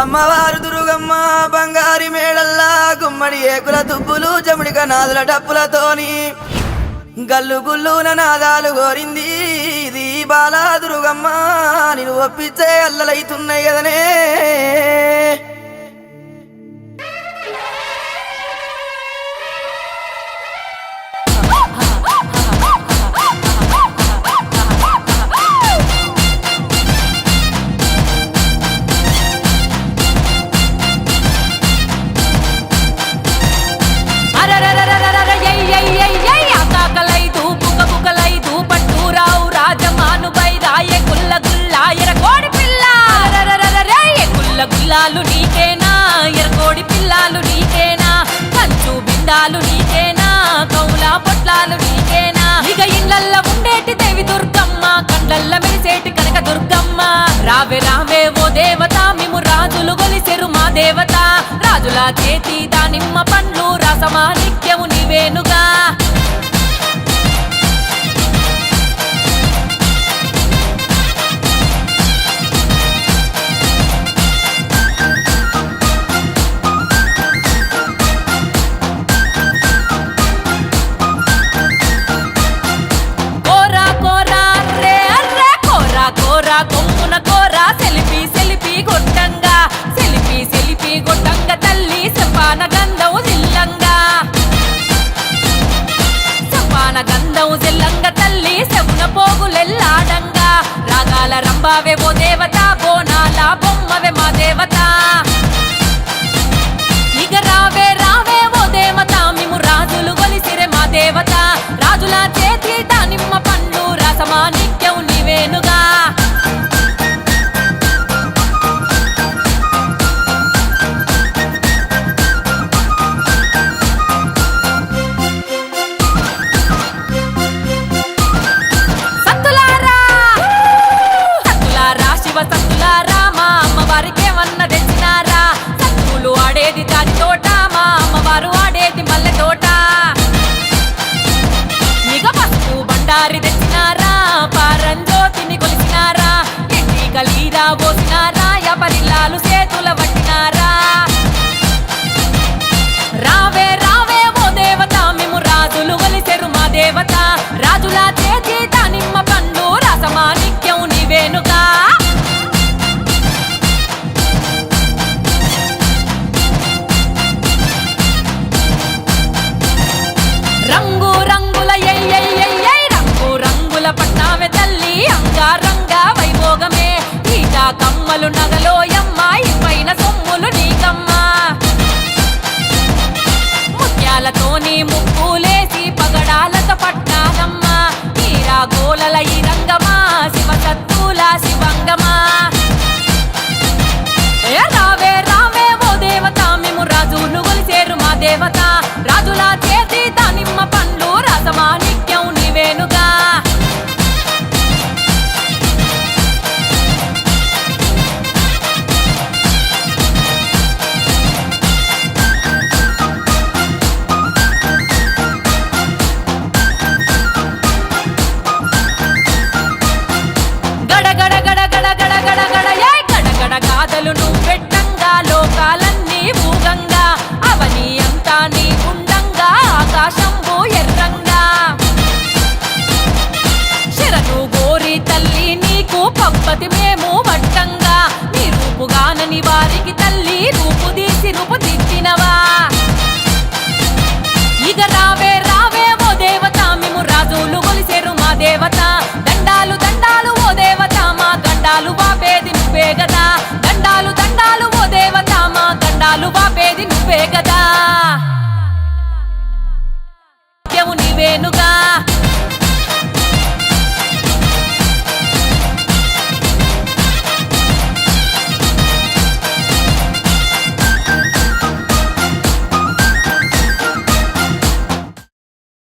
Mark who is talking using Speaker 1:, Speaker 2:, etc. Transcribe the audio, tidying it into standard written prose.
Speaker 1: అమ్మవారు దుర్గమ్మ బంగారి మేడల్లా గుమ్మడి ఏకుల దుబ్బులు జముడిక నాదుల డప్పులతోని గల్లు గుల్లున నాదాలు కోరింది. ఇది బాలా దుర్గమ్మ నేను ఒప్పించే అల్లలైతున్నాయి కదనే.
Speaker 2: గుల్లాలు నీకేనా ఎరకోడి పిల్లాలు నీకేనా కంచు బిందాలు నీకేనా కౌలా పొట్లాలు నీకేనా ఇక ఇళ్ళల్ల ఉండేటి దేవి దుర్గమ్మ కండ్లల్ల మెరిసేటి కనక దుర్గమ్మ రావే రావే ఓ దేవత మేము రాజులు గొలిసెరు మా దేవత రాజుల చేతి దానిమ్మ పండ్లు రసమాణిక్యము నీవేనుగా కొమ్మున కోరా సెలిపి సెలిపి గొట్టంగా సెలిపి సెలిపి గొట్టంగా తల్లి సంపాన గంధం జిల్లంగా సంపాన గంధం జిల్లంగా తల్లి శవున పోగులెల్లాడంగా రాగాల రంబావే ఓ దేవత బోనాల బొమ్మవే మా దేవత ఇక రావే రావే ఓ దేవత మేము రాజులు గొలిసిరే మా దేవత రాజుల చేతి దానిమ్మ పండ్లు రసమాణిక్యం నీవేనుగా తెచ్చినారా పారంజ్యోతిని కొలిసినారా ఎండి కలీరా పోసినారా యపరిల్లాలు చేతుల పట్టినారా రావే రావే ఓ దేవత మేము రాజులు కొలిసెరు మా దేవత రాజుల చేతి దానిమ్మ పండ్లు రసమాణిక్యం నీవేనుగా రంగు రంగుల పట్నావే తల్లి అంగారంగ వైభోగమే ఈట కమ్మలు నగలోయమ్మ ఈ పైన సొమ్ములు నీకమ్మ ముత్యాలతోని ముక్కులేసి పగడాలతో పట్నానమ్మ ఈరా గోలల ఈ రంగమా శివ సత్తుల శివంగమా రావే రావే ఓ దేవత మేము రాజులు గొలిసేరు మా దేవత రాజుల చేతి దానిమ్మ పండ్లు రసమాణిక్యం నీవేనుగా గాథలు నువ్వు పెట్టంగా లోకాలన్నీ ఊగంగా అవని అంతా నీ ఉండంగా ఆకాశంబు ఎర్రంగా శరణు గోరి తల్లి నీకు పప్పతి మేము వట్టంగా నీ రూపుగానని వారికి